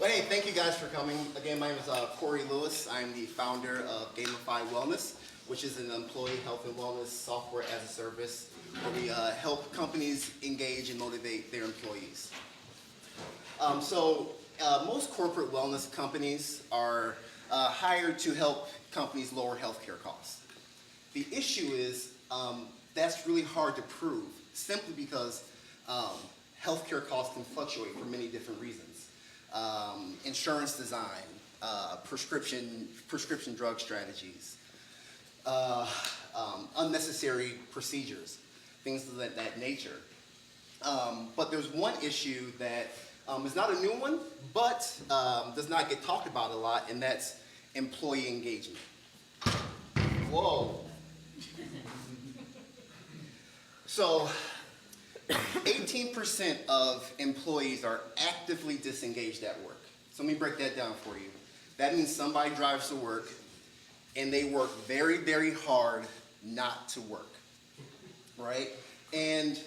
But hey, thank you guys for coming. Again, my name is Corey Lewis. I'm the founder of Gamify Wellness, which is an employee health and wellness software as a service where we help companies engage and motivate their employees. Most corporate wellness companies are hired to help companies lower healthcare costs. The issue is that's really hard to prove simply because healthcare costs can fluctuate for many different reasons. Insurance design, prescription drug strategies, unnecessary procedures, things of that nature. But there's one issue that is not a new one, but does not get talked about a lot, and that's employee engagement. Whoa. So 18% of employees are actively disengaged at work. So let me break that down for you. That means somebody drives to work and they work very, very hard not to work, right? And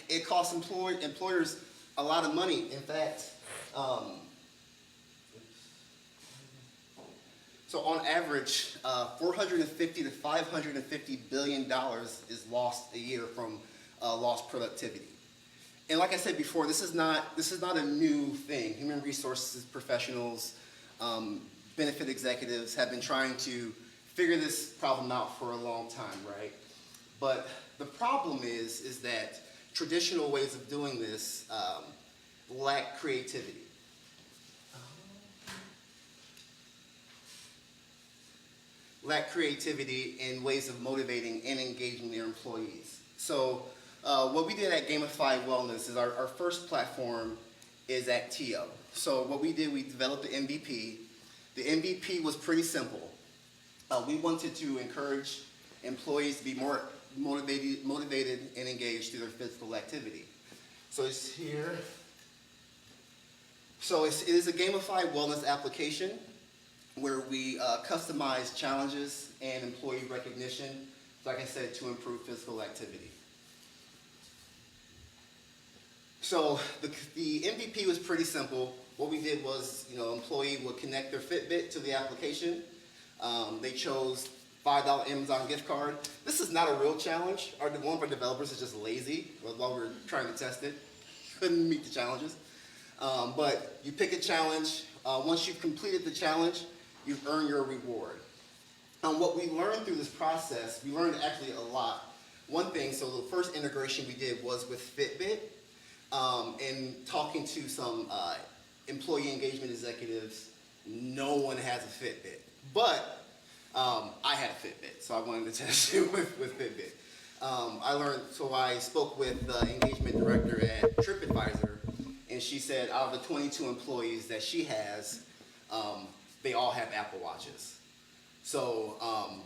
it costs employers a lot of money. In fact, so on average, $450 to $550 billion is lost a year from lost productivity. And like I said before, this is not a new thing. Human resources professionals, benefit executives have been trying to figure this problem out for a long time, right? But the problem is that traditional ways of doing this lack creativity. Lack creativity in ways of motivating and engaging their employees. So what we did at Gamify Wellness is our first platform is at TO. So what we did, we developed the MVP. The MVP was pretty simple. We wanted to encourage employees to be more motivated and engaged through their physical activity. So it's here. So it is a Gamify Wellness application where we customize challenges and employee recognition, like I said, to improve physical activity. So the MVP was pretty simple. What we did was, employee would connect their Fitbit to the application. They chose $5 Amazon gift card. This is not a real challenge. One of our developers is just lazy while we were trying to test it. Couldn't meet the challenges. But you pick a challenge. Once you've completed the challenge, you earn your reward. What we learned through this process, we learned actually a lot. One thing, so the first integration we did was with Fitbit, and talking to some employee engagement executives. No one has a Fitbit, but I had a Fitbit, so I wanted to test it with Fitbit. I spoke with the engagement director at TripAdvisor, and she said out of the 22 employees that she has, they all have Apple Watches. So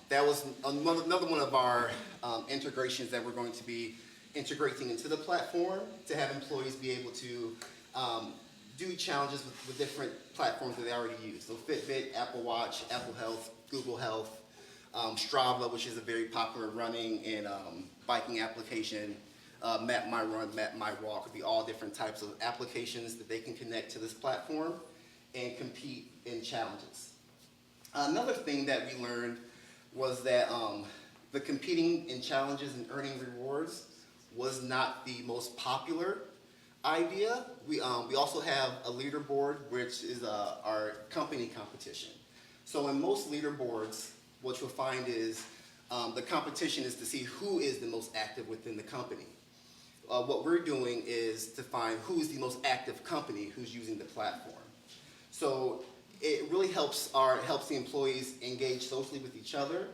that was another one of our integrations that we're going to be integrating into the platform to have employees be able to do challenges with different platforms that they already use. So Fitbit, Apple Watch, Apple Health, Google Health, Strava, which is a very popular running and biking application, Map My Run, Map My Walk, would be all different types of applications that they can connect to this platform and compete in challenges. Another thing that we learned was that the competing in challenges and earning rewards was not the most popular idea. We also have a leaderboard, which is our company competition. So in most leaderboards, what you'll find is the competition is to see who is the most active within the company. What we're doing is to find who's the most active company who's using the platform. So it really helps the employees engage socially with each other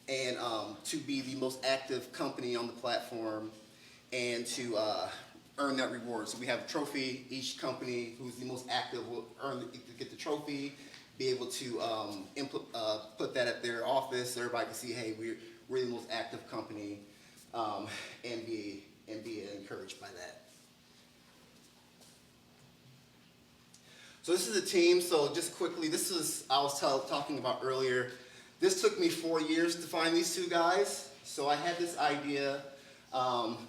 and to be the most active company on the platform and to earn that reward. So we have a trophy. Each company who's the most active will get the trophy, be able to put that at their office so everybody can see, hey, we're the most active company, and be encouraged by that. So this is a team. So just quickly, this is I was talking about earlier. This took me 4 years to find these two guys. So I had this idea.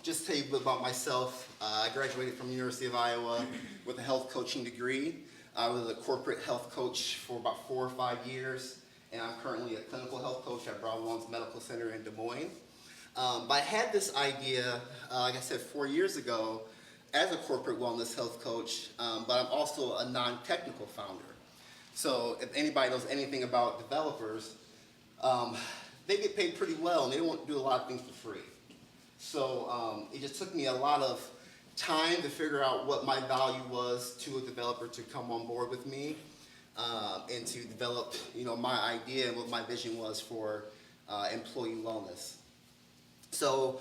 Just to tell you a bit about myself. I graduated from the University of Iowa with a health coaching degree. I was a corporate health coach for about 4 or 5 years, and I'm currently a clinical health coach at Brown Lawns Medical Center in Des Moines. But I had this idea, like I said, 4 years ago as a corporate wellness health coach, but I'm also a non-technical founder. So if anybody knows anything about developers, they get paid pretty well and they don't do a lot of things for free. So it just took me a lot of time to figure out what my value was to a developer to come on board with me and to develop, my idea and what my vision was for employee wellness. So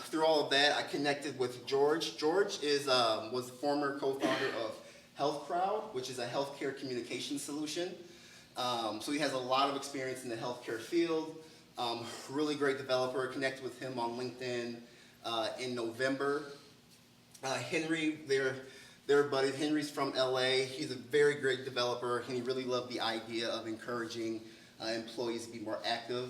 through all of that, I connected with George. George was the former co-founder of HealthCrowd, which is a healthcare communication solution. So he has a lot of experience in the healthcare field. Really great developer. Connected with him on LinkedIn in November. Henry, they're buddies. Henry's from LA. He's a very great developer, and he really loved the idea of encouraging employees to be more active.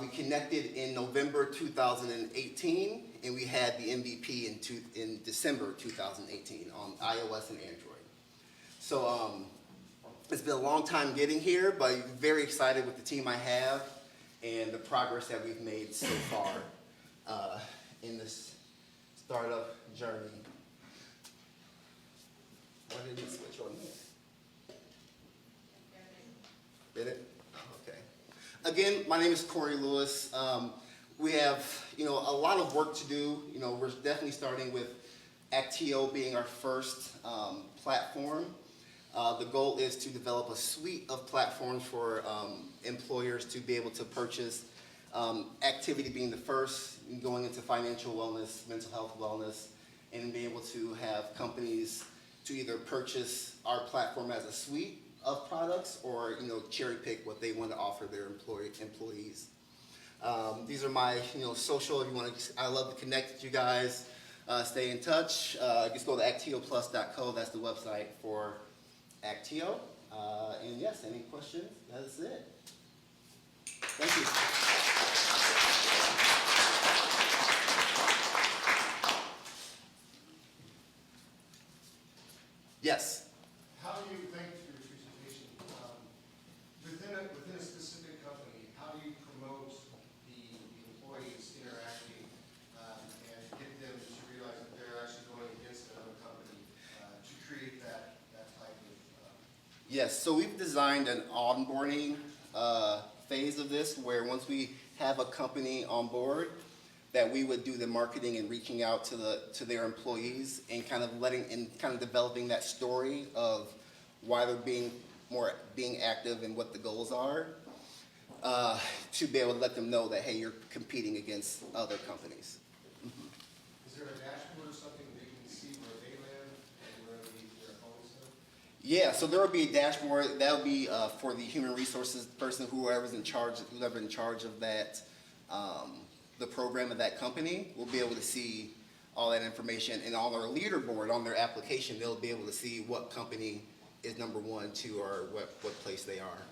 We connected in November 2018, and we had the MVP in December 2018 on iOS and Android. So it's been a long time getting here, but I'm very excited with the team I have and the progress that we've made so far in this startup journey. Why didn't it switch on here? Did it? Okay. Again, my name is Corey Lewis. We have, a lot of work to do. We're definitely starting with Actio being our first platform. The goal is to develop a suite of platforms for employers to be able to purchase. Activity being the first, going into financial wellness, mental health wellness, and be able to have companies to either purchase our platform as a suite of products or cherry pick what they want to offer their employees. These are my social. If you want to, I love to connect with you guys. Stay in touch. Just go to actioplus.co. That's the website for Actio. And yes, any questions? That's it. Thank you. Yes. How do you, thank you for your presentation. Within a specific company, how do you promote the employees interacting and get them to realize that they're actually going against another company to create that type of? Yes, so we've designed an onboarding phase of this where once we have a company on board, that we would do the marketing and reaching out to their employees and kind of developing that story of why they're being active and what the goals are, to be able to let them know that, hey, you're competing against other companies. Mm-hmm. Is there a dashboard or something they can see where they live and where their opponents live? Yeah, so there will be a dashboard. That'll be for the human resources person, whoever's in charge of that, the program of that company will be able to see all that information. And on their leaderboard, on their application, they'll be able to see what company is number 1, 2, or what place they are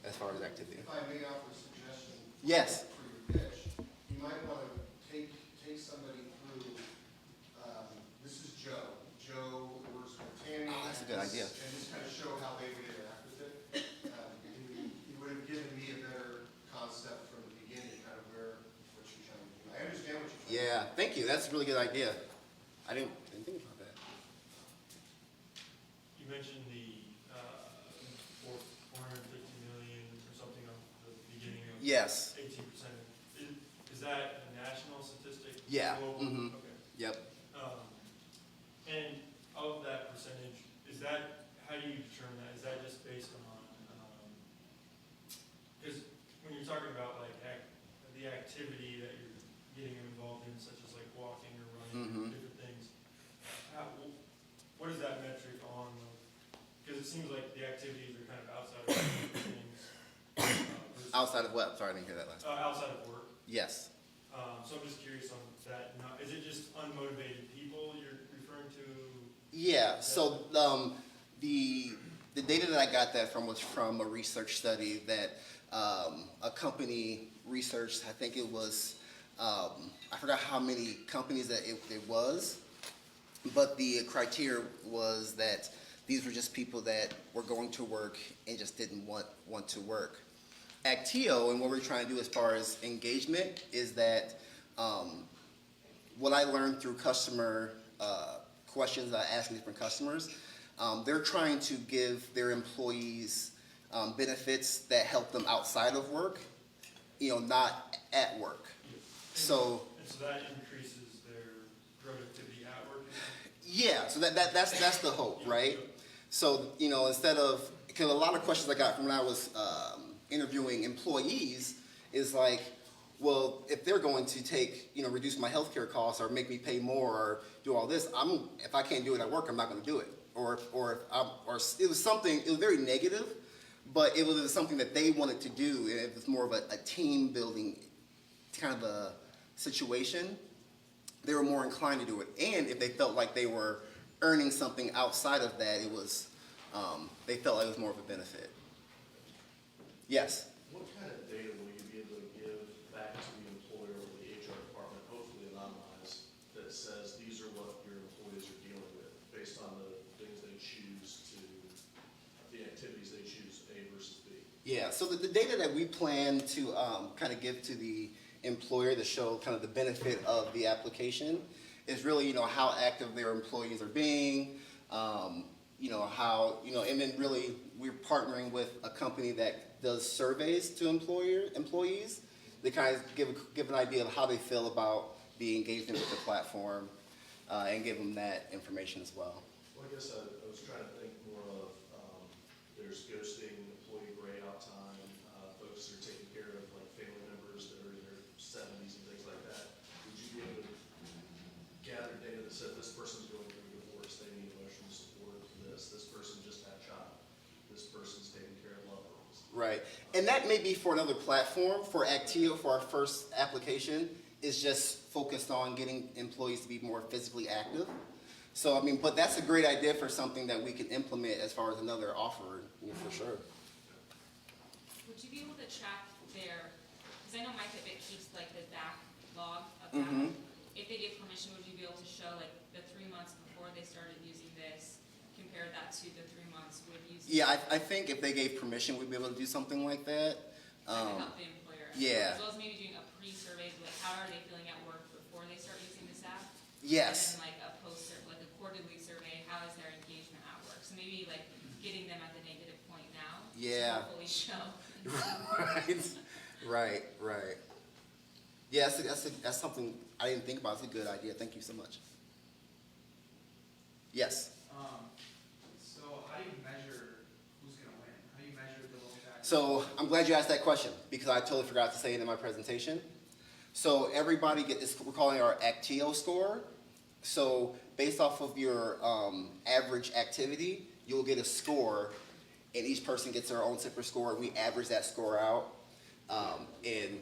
as far as activity. If I may offer a suggestion. Yes. For your pitch, you might want to take somebody through, this is Joe. Joe works with Tammy. Oh, that's a good idea. And just kind of show how they would interact with it. You would have given me a better concept from the beginning, kind of what you're trying to do. I understand what you're trying to do. Yeah, thank you. That's a really good idea. I didn't think about that. You mentioned the 450 million or something on the beginning of Yes. 18%. Is that a national statistic? Yeah. Global? Mm-hmm. Okay. Yep. And of that percentage, how do you determine that? Is that just based on, because when you're talking about like the activity that you're getting involved in, such as like walking or running, Mm-hmm. different things, what is that metric on? Because it seems like the activities are kind of outside of things. Outside of what? Sorry, I didn't hear that last. Outside of work. Yes. So I'm just curious on that. Is it just unmotivated people you're referring to? Yeah. So the data that I got that from was from a research study that a company researched. I think it was I forgot how many companies that it was, but the criteria was that These were just people that were going to work and just didn't want to work. Actio, and what we're trying to do as far as engagement, is that what I learned through customer questions that I ask different customers, they're trying to give their employees benefits that help them outside of work, not at work. So that increases their productivity at work? yeah, so that's the hope, right? So, instead of, because a lot of questions I got from when I was interviewing employees is like, well, if they're going to take, reduce my healthcare costs or make me pay more or do all this, if I can't do it at work, I'm not going to do it. Or it was something, it was very negative, but it was something that they wanted to do. It was more of a team building kind of a situation. They were more inclined to do it. And if they felt like they were earning something outside of that, it was, they felt like it was more of a benefit. Yes? What kind of data will you be able to give back to the employer or the HR department, hopefully anonymized, that says these are what your employees are dealing with based on the things they choose to, the activities they choose, A versus B? Yeah, so the data that we plan to kind of give to the employer to show kind of the benefit of the application is really, how active their employees are being, how, and then really we're partnering with a company that does surveys to employees. They kind of give an idea of how they feel about the engagement with the platform and give them that information as well. Well, I guess I was trying to think more of, there's ghosting, employee gray out time, folks that are taking care of like family members that are in their 70s and things like that. Would you be able to gather data that said this person's going through a divorce, they need emotional support for this person just had a child, this person's taking care of loved ones? Right, and that may be for another platform. For Actio, for our first application, is just focused on getting employees to be more physically active. So, but that's a great idea for something that we can implement as far as another offer, for sure. Would you be able to track their, because I know my Fitbit keeps like the backlog of Mm-hmm. that. If they give permission, would you be able to show like the 3 months before they started using this, compare that to the 3 months with using Yeah, I think if they gave permission, we'd be able to do something like that. to help the employer? yeah. As well as maybe doing a pre-survey, like how are they feeling at work before they start using this app? Yes. And then like a post, like a quarterly survey, how is their engagement at work? So maybe like getting them at the negative point now. Yeah. To hopefully show. Right. Yeah, that's something I didn't think about. It's a good idea. Thank you so much. Yes. So how do you measure who's going to win? How do you measure the low factor? So I'm glad you asked that question because I totally forgot to say it in my presentation. So everybody we're calling our Actio score. So based off of your average activity, you'll get a score, and each person gets their own separate score, and we average that score out. And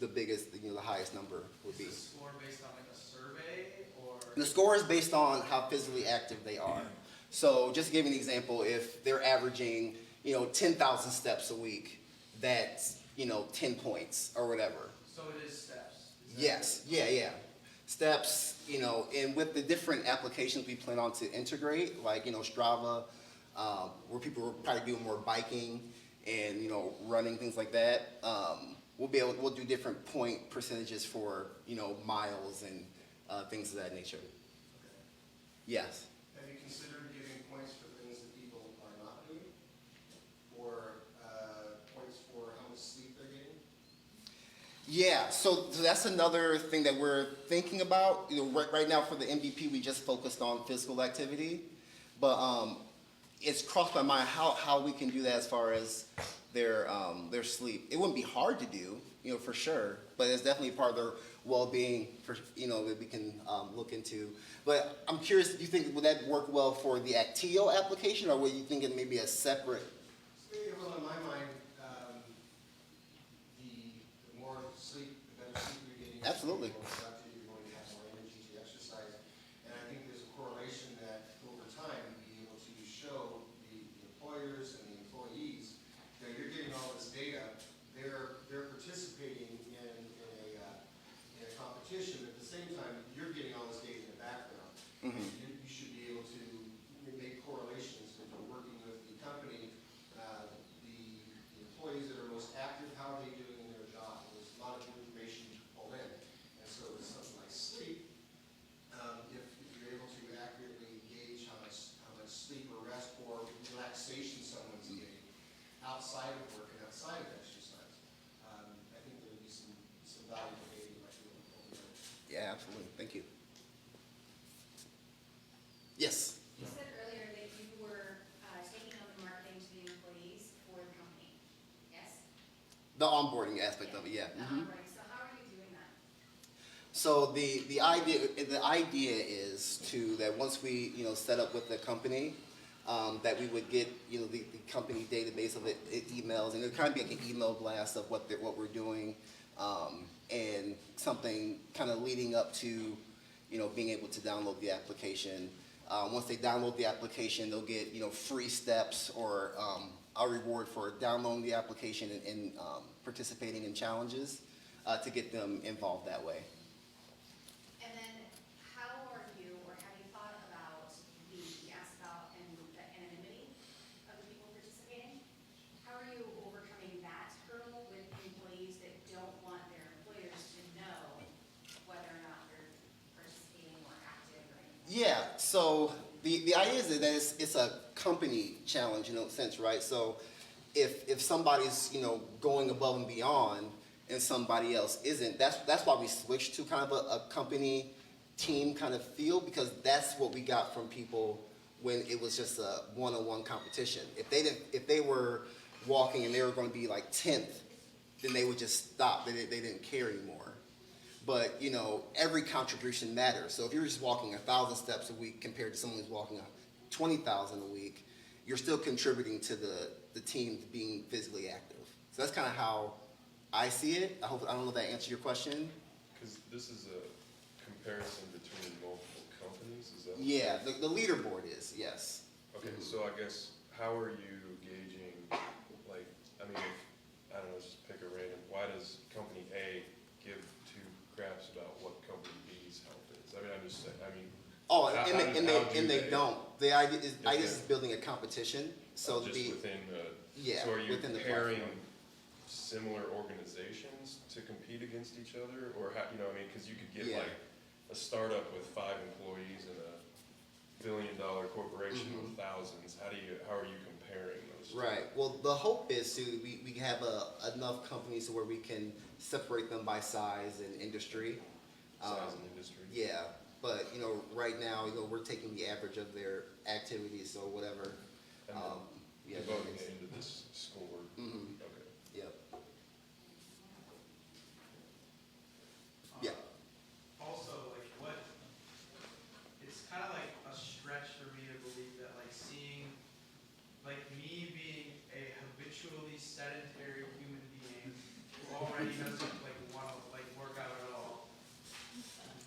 the biggest, the highest number would be. Is the score based on like a survey or? The score is based on how physically active they are. So just to give you an example, if they're averaging, 10,000 steps a week, that's, 10 points or whatever. So it is steps? Yes, yeah. Steps, and with the different applications we plan on to integrate, like, Strava, where people are probably doing more biking and, running, things like that, we'll do different point percentages for, miles and things of that nature. Okay. Yes. Have you considered giving points for things that people are not doing? Or points for how much sleep they're getting? Yeah, so that's another thing that we're thinking about. Right now for the MVP, we just focused on physical activity, but it's crossed my mind how we can do that as far as their sleep. It wouldn't be hard to do, for sure, but it's definitely part of their well-being, that we can look into. But I'm curious, do you think would that work well for the Actio application, or were you thinking maybe a separate? Well, in my mind, the more sleep, the better sleep you're getting. Absolutely. The more productive you're going to have, more energy to exercise. And I think there's a correlation that over time, be able to show the employers and the employees that you're getting all this data, they're participating in a competition. At the same time, you're getting all this data in the background. Mhm. You should be able to make correlations between outside of work and outside of exercise. I think there would be some valuable data you might be able to pull together. Yeah, absolutely. Thank you. Yes. You said earlier that you were taking on the marketing to the employees for the company, yes? The onboarding aspect of it, yeah. The Mhm. onboarding. So how are you doing that? So the idea is that once we set up with the company, that we would get the company database of emails, and it would kind of be like an email blast of what we're doing, and something kind of leading up to being able to download the application. Once they download the application, they'll get free steps or a reward for downloading the application and participating in challenges to get them involved that way. And then how are you, or have you thought about the asked about and the anonymity of the people participating? How are you overcoming that hurdle with employees that don't want their employers to know whether or not they're participating or active or anything? Yeah, so the idea is that it's a company challenge in a sense, right? So if somebody's going above and beyond and somebody else isn't, that's why we switched to kind of a company team kind of feel, because that's what we got from people when it was just a one-on-one competition. If they were walking and they were going to be like 10th, then they would just stop. They didn't care anymore. But every contribution matters. So if you're just walking 1,000 steps a week compared to someone who's walking 20,000 a week, you're still contributing to the team being physically active. So that's kind of how I see it. I don't know if that answers your question. Because this is a comparison between multiple companies, is that? Yeah, the leaderboard is, yes. Okay, so I guess, how are you gauging, like, I mean, if, I don't know, just pick a random, why does company A give two craps about what company B's health is? I mean, I'm just saying, I mean. Oh, how and do they don't. The idea is building a competition. So just within the, yeah, so are you within the pairing platform. similar organizations to compete against each other? Or how, I mean, because you could get Yeah. like a startup with 5 employees and a billion-dollar corporation Mhm. with thousands. How are you comparing those two? Right. Well, the hope is we have enough companies to where we can separate them by size and industry. Size and industry? Yeah, but right now we're taking the average of their activities, so whatever. And then Yeah. devoting it into this score? Mhm. Okay. Yep. Yeah. Also, like it's kind of like a stretch for me to believe that like seeing, like me being a habitually sedentary human being who already doesn't like want to like work out at all,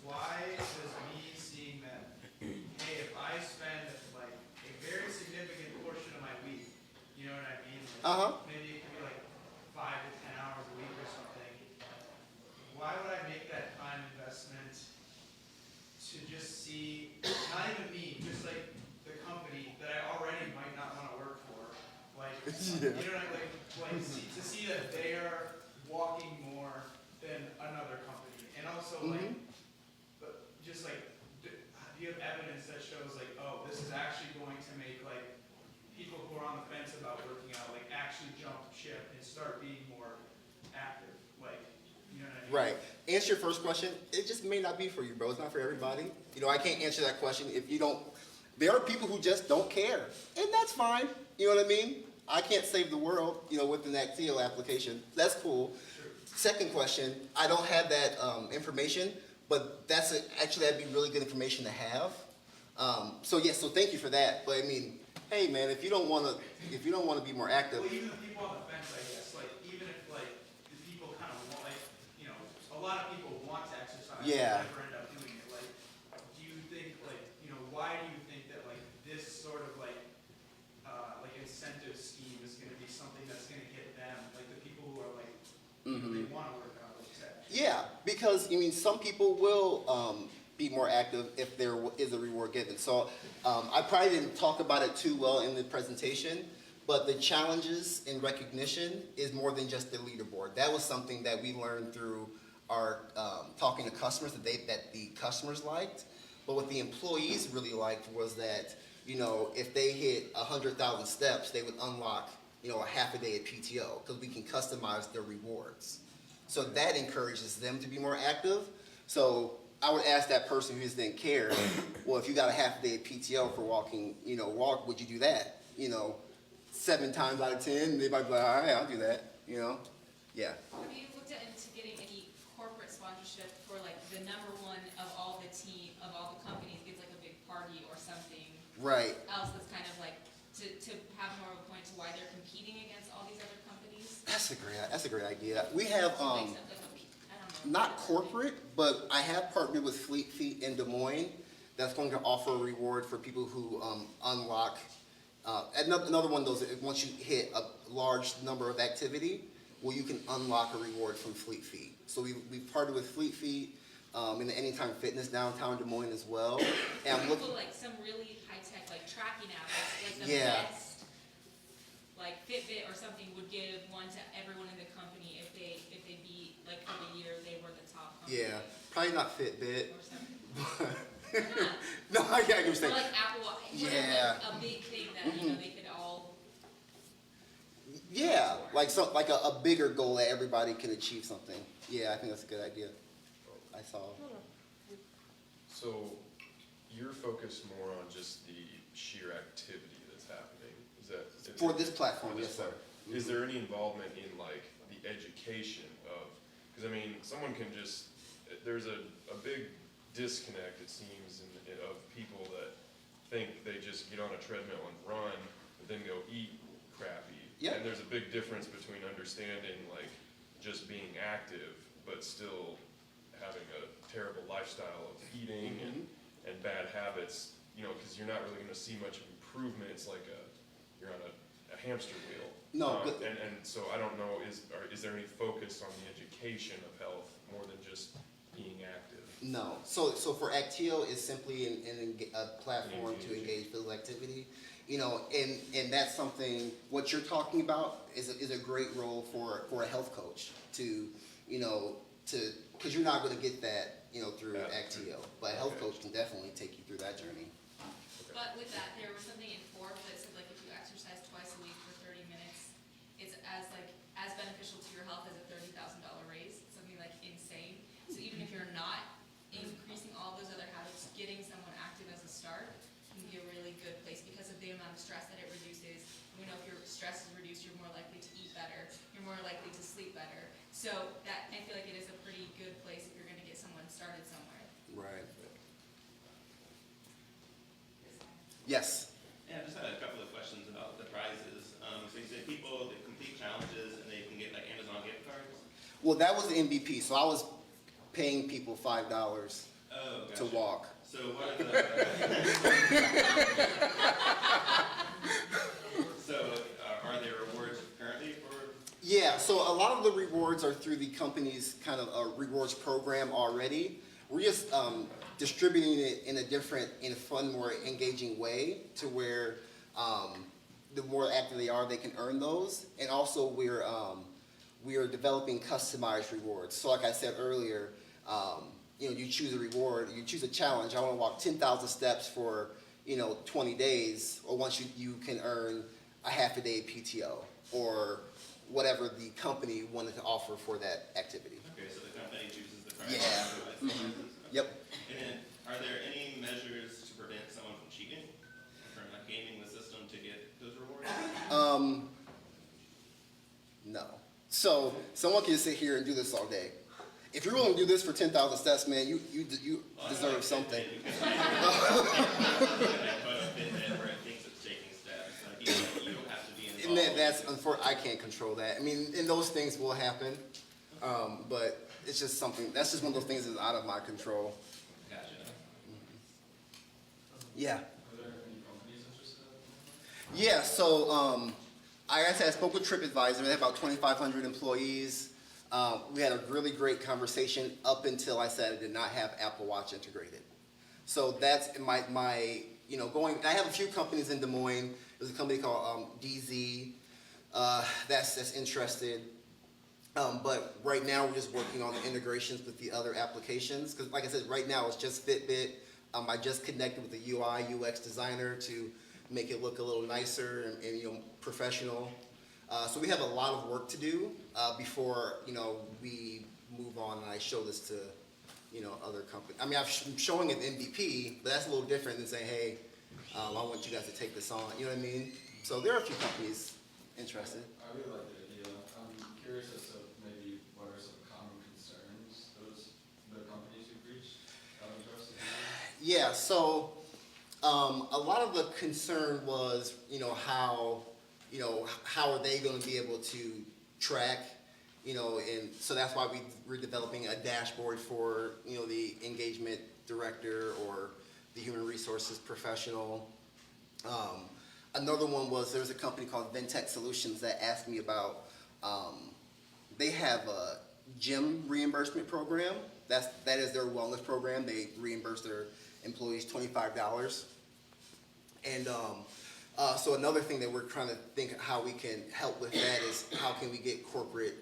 why does me seeing that, hey, if I spend like a very significant portion of my week, you know what I mean? Like, maybe it could be like 5 to 10 hours a week or something. Why would I make that time investment to just see, not even me, just like the company that I already might not want to work for, like, you know what I mean? Like to see that they are walking more than another company, and also like, just like, do you have evidence that shows like, oh, this is actually going to make like people who are on the fence about working out like actually jump ship and start being more active, like, you know what I mean? Right. Answer your first question. It just may not be for you, bro. It's not for everybody. I can't answer that question if you don't. There are people who just don't care, and that's fine. You know what I mean? I can't save the world, with an Actio application. That's cool. Sure. Second question. I don't have that information, but actually that'd be really good information to have. So thank you for that. But I mean, hey man, if you don't want to be more active. Well, even the people on the fence, I guess, like, even if, like, the people kind of want, like, a lot of people want to exercise, Yeah. but never end up doing it, like, do you think, like, why do you think that, like, this sort of, like incentive scheme is gonna be something that's gonna get them, like, the people who are, like, they wanna work out, like you said? Yeah, because some people will be more active if there is a reward given. So I probably didn't talk about it too well in the presentation, but the challenges and recognition is more than just the leaderboard. That was something that we learned through our talking to customers that the customers liked. But what the employees really liked was that if they hit 100,000 steps, they would unlock a half a day of PTO, because we can customize their rewards. So that encourages them to be more active. So I would ask that person who just didn't care, well, if you got a half a day of PTO for walking, would you do that? 7 times out of 10, they might be like, all right, I'll do that, Yeah. Have you looked into getting any corporate sponsorship for like the number one of all the companies gets like a big party or something Right. else that's kind of like to have more of a point to why they're competing against all these other companies? That's a great idea. We have, Like something like I don't know. not corporate, but I have partnered with Fleet Feet in Des Moines that's going to offer a reward for people who unlock, another one of those, once you hit a large number of activity, well, you can unlock a reward from Fleet Feet. So we've partnered with Fleet Feet in the Anytime Fitness downtown Des Moines as well. And I'm looking, Like some really high-tech like tracking app, like the Yeah. best, like Fitbit or something would give one to everyone in the company if they beat, like for the year, they were the top company. yeah, probably not Fitbit. Or something. but- No, I get what you're Or saying. like Apple Watch, Yeah. like a big thing that, they could all. Yeah, like a bigger goal that everybody can achieve something. Yeah, I think that's a good idea. I saw. So you're focused more on just the sheer activity that's happening, is that? For this platform, for this yes, sir. platform. Is there any involvement in like the education of, because I mean, someone can just, there's a big disconnect, it seems, of people that think they just get on a treadmill and run, but then go eat crappy. Yep. And there's a big difference between understanding like just being active, but still having a terrible lifestyle of eating and bad habits, because you're not really gonna see much improvement. It's like you're on a hamster wheel. No, but And so I don't know, is there any focus on the education of health more than just being active? no. So for Actio is simply a platform to engage physical activity. And that's something, what you're talking about is a great role for a health coach to because you're not going to get that, through Yeah. Actio. But a health Okay. coach can definitely take you through that journey. Okay. But with that, there was something in Forbes that said like if you exercise twice a week for 30 minutes, it's as beneficial to your health as a $30,000 raise, something like insane. So even if you're not increasing all those other habits, getting someone active as a start can be a really good place because of the amount of stress that it reduces. If your stress is reduced, you're more likely to eat better, you're more likely to sleep better. So that, I feel like it is a pretty good place if you're gonna get someone started somewhere. Right. Yes. Yeah, I just had a couple of questions about the prizes. So you said people that complete challenges and they can get like Amazon gift cards? Well, that was the MVP. So I was paying people $5 Oh, to gotcha. walk. So what are the, so are there rewards currently for? Yeah, so a lot of the rewards are through the company's kind of rewards program already. We're just distributing it in a fun, more engaging way to where the more active they are, they can earn those. And also we are developing customized rewards. So like I said earlier, you choose a reward, you choose a challenge. I want to walk 10,000 steps for 20 days, or once you can earn a half a day PTO, or whatever the company wanted to offer for that activity. Okay, so the company chooses the prize. Yeah. Yep. And then, are there any measures to prevent someone from cheating? From like gaming the system to get those rewards? No. So someone can sit here and do this all day. If you're willing to do this for 10,000 steps, man, you deserve something. You can put a Fitbit where it thinks it's taking steps. Like, you don't have to be And involved. that's unfortunate. I can't control that. I mean, and those things will happen, but it's just something. That's just one of those things that's out of my control. Gotcha. Yeah. Are there any companies interested in that? Yeah. So I spoke with TripAdvisor. They have about 2,500 employees. We had a really great conversation up until I said I did not have Apple Watch integrated. So that's my going. I have a few companies in Des Moines. There's a company called DZ that's interested. But right now we're just working on the integrations with the other applications. Because like I said, right now it's just Fitbit. I just connected with the UI UX designer to make it look a little nicer and professional. So we have a lot of work to do before, we move on and I show this to, other companies. I mean, I'm showing it MVP, but that's a little different than saying, hey, I want you guys to take this on. You know what I mean? So there are a few companies interested. I really like the idea. I'm curious as to maybe what are some common concerns the companies you've reached out of interest in? Yeah, so a lot of the concern was, how are they going to be able to track, and so that's why we're developing a dashboard for, the engagement director or the human resources professional. Another one was there's a company called Ventec Solutions that asked me about, they have a gym reimbursement program. That is their wellness program. They reimburse their employees $25. And so another thing that we're trying to think how we can help with that is how can we get corporate,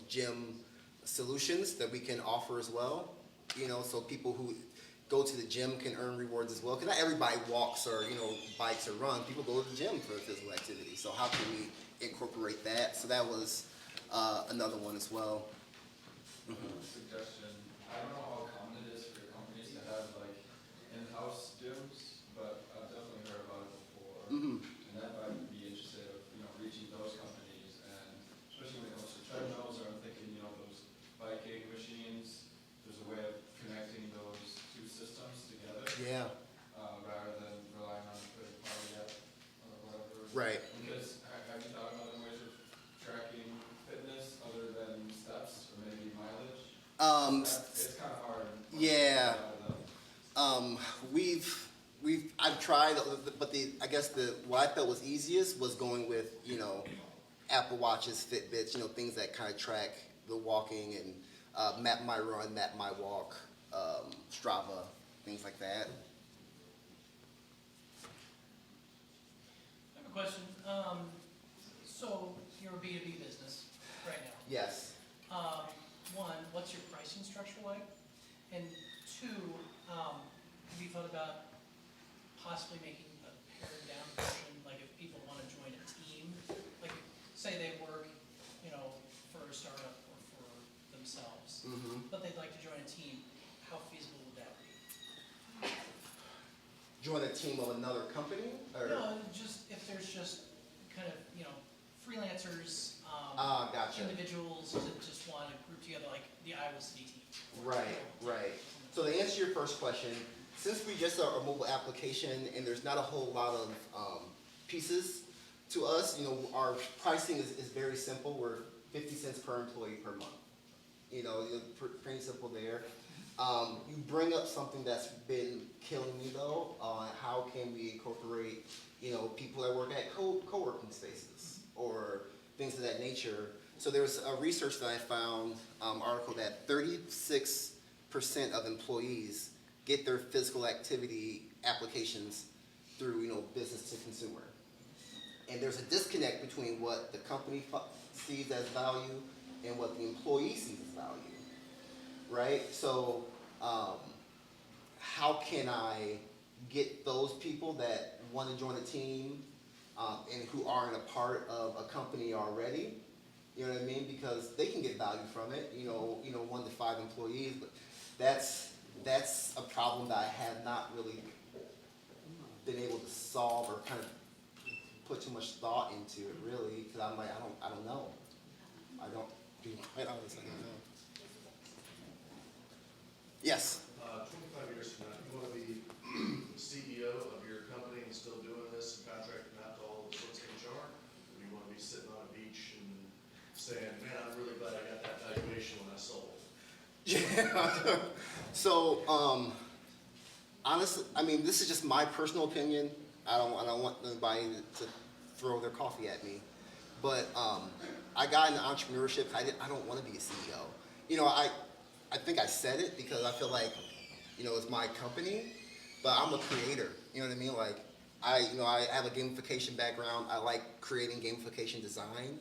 gym solutions that we can offer as well. So people who go to the gym can earn rewards as well. Because not everybody walks or, bikes or runs. People go to the gym for physical activity. So how can we incorporate that? So that was another one as well. Suggestion. I don't know how common it is for companies to have like in-house gyms, but I've definitely heard about it before. Mm-hmm. And that might be interested of, reaching those companies, and especially when it comes to treadmills, or I'm thinking, those biking machines, there's a way of connecting those two systems together. Yeah. Rather than relying on a third party app or whatever. Right. Because have you thought of other ways of tracking fitness other than steps or maybe mileage? It's kind of hard. Yeah. I've tried, but I guess what I felt was easiest was going with, Apple Watches, Fitbits, things that kind of track the walking and map my run, map my walk, Strava, things like that. I have a question. So you're a B2B business right now. Yes. One, what's your pricing structure like? And two, have you thought about possibly making a pared down version, like if people want to join a team? Like, say they work, for a startup or for themselves, but they'd like to join a team, how feasible would that be? Join a team of another company? Or? No, just if there's just kind of, freelancers, Gotcha. individuals that just want to group together like the Iowa City team. Right. So to answer your first question, since we just are a mobile application and there's not a whole lot of pieces to us, our pricing is very simple. We're 50 cents per employee per month. Pretty simple there. You bring up something that's been killing me though, how can we incorporate, people that work at co-working spaces or things of that nature. So there's a research that I found, article that 36% of employees get their physical activity applications through, business to consumer. And there's a disconnect between what the company sees as value and what the employee sees as value, right? So how can I get those people that want to join a team and who aren't a part of a company already? You know what I mean? Because they can get value from it, 1 to 5 employees, but that's a problem that I have not really been able to solve or kind of put too much thought into it really, because I'm like, I don't know. I don't, to be quite honest, I don't know. Yes? 25 years from now, you want to be the CEO of your company and still doing this and contracting out to all the sorts of HR? Or do you want to be sitting on a beach and saying, man, I'm really glad I got that valuation when I sold? Yeah. So, honestly, I mean, this is just my personal opinion. I don't want anybody to throw their coffee at me. But I got into entrepreneurship. I don't want to be a CEO. I think I said it because I feel like, it's my company, but I'm a creator. You know what I mean? Like, I have a gamification background. I like creating gamification design.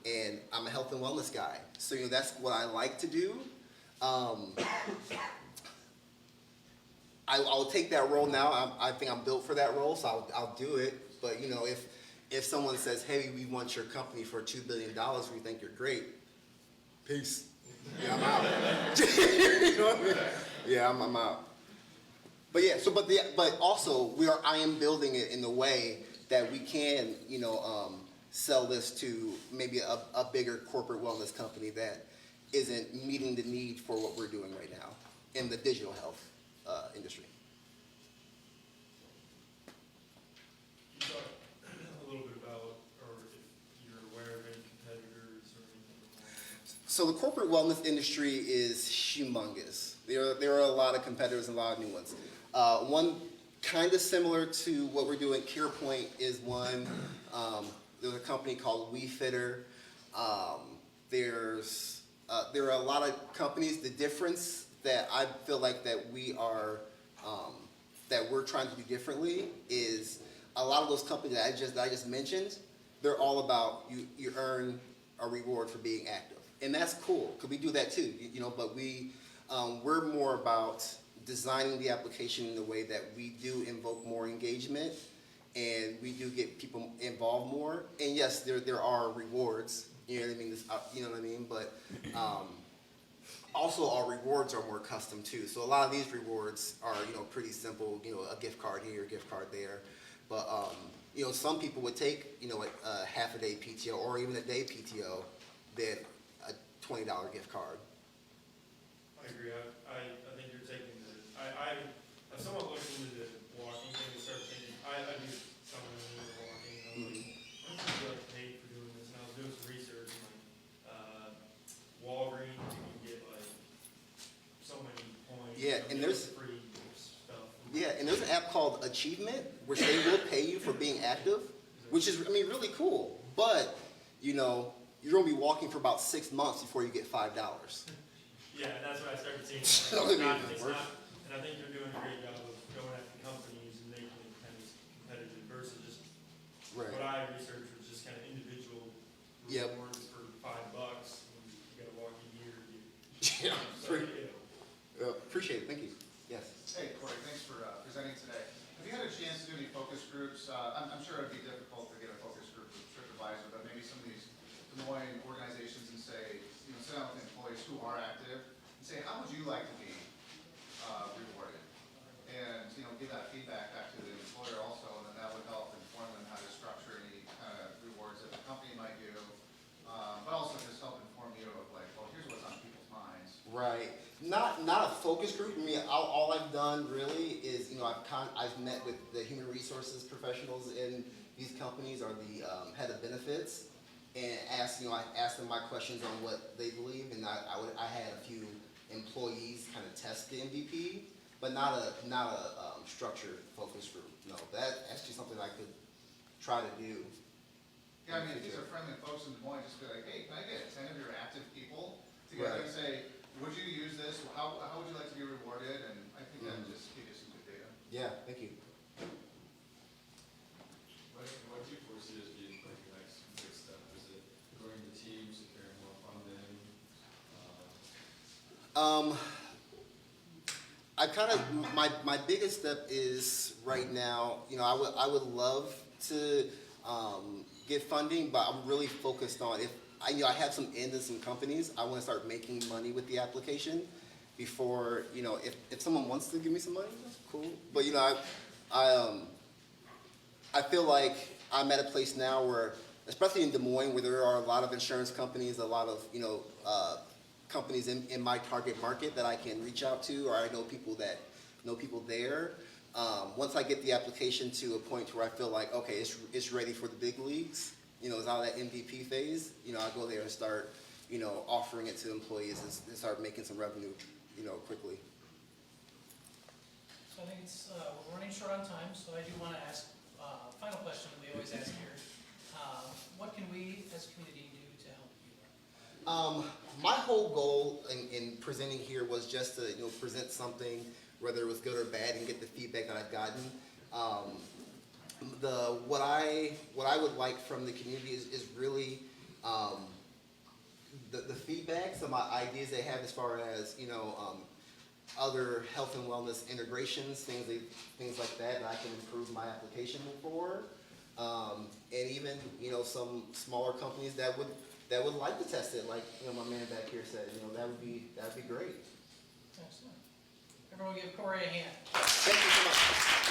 And I'm a health and wellness guy. So, that's what I like to do. I'll take that role now. I think I'm built for that role, so I'll do it. But, if someone says, hey, we want your company for $2 billion, we think you're great, peace. Yeah, I'm out. You know what I mean? Yeah, I'm out. But yeah, but also I am building it in a way that we can, sell this to maybe a bigger corporate wellness company that isn't meeting the need for what we're doing right now in the digital health industry. Can you talk a little bit about, or if you're aware of any competitors or anything? So the corporate wellness industry is humongous. There are a lot of competitors and a lot of new ones. One kind of similar to what we're doing, CarePoint is one. There's a company called WeFitter. There are a lot of companies. The difference that I feel like that we're trying to do differently is a lot of those companies that I just mentioned. They're all about you earn a reward for being active, and that's cool because we do that too. But we're more about designing the application in a way that we do invoke more engagement and we do get people involved more. And yes, there are rewards. You know what I mean? You know what I mean? But also our rewards are more custom too. So a lot of these rewards are pretty simple. A gift card here, a gift card there. But some people would take a half a day PTO or even a day PTO than a $20 gift card. I agree. I think you're taking I've somewhat looked into the walking thing and started thinking, I do some of the walking, and I'm like, I'm gonna be paid for doing this, and I was doing some research, and Walgreens, you can get so many points. Yeah, and there's free stuff. Yeah, and there's an app called Achievement, which they will pay you for being active, which is, really cool. But, you're going to be walking for about 6 months before you get $5. Yeah, and that's what I started seeing. And I think you're doing a great job of going after companies and making it kind of competitive versus just, Right. what I researched was just kind of individual Yep. rewards for $5, and you got a walking gear. Yeah, appreciate it. Thank you. Yes. Hey, Corey, thanks for presenting today. Have you had a chance to do any focus groups? I'm sure it'd be difficult to get a focus group with TripAdvisor, but maybe some of these Des Moines organizations and say, sit down with employees who are active and say, how would you like to be rewarded? And, give that feedback back to the employer also, and then that would help inform them how to structure any kind of rewards that the company might do, but also just help inform you of here's what's on people's minds. Right. Not a focus group. All I've done really is, I've met with the human resources professionals in these companies or the head of benefits and asked them my questions on what they believe, and I had a few employees kind of test the MVP, but not a structured focus group. No, that's actually something I could try to do. Yeah, if these are friendly folks in Des Moines, just be like, hey, can I get 10 of your active people together and say, would you use this? How would you like to be rewarded? And I think that would just give you some good data. Yeah, thank you. What do you foresee as being the next big step? Is it growing the team, securing more funding? I kind of my biggest step is right now. I would love to get funding, but I'm really focused on if I have some ends in some companies. I want to start making money with the application before if someone wants to give me some money, that's cool. But I feel like I'm at a place now where, especially in Des Moines, where there are a lot of insurance companies, a lot of companies in my target market that I can reach out to, or I know people that know people there. Once I get the application to a point where I feel like, okay, it's ready for the big leagues, it's out of that MVP phase, I go there and start, offering it to employees and start making some revenue, quickly. So I think we're running short on time, so I do want to ask final question that we always ask here. What can we as a community do to help you? My whole goal in presenting here was just to present something, whether it was good or bad, and get the feedback that I've gotten. What I would like from the community is really the feedback, some ideas they have as far as other health and wellness integrations, things like that I can improve my application for. And even, you know, some smaller companies that would like to test it, like, you know, my man back here said, you know, that'd be great. Excellent. Everyone give Corey a hand. Thank you so much.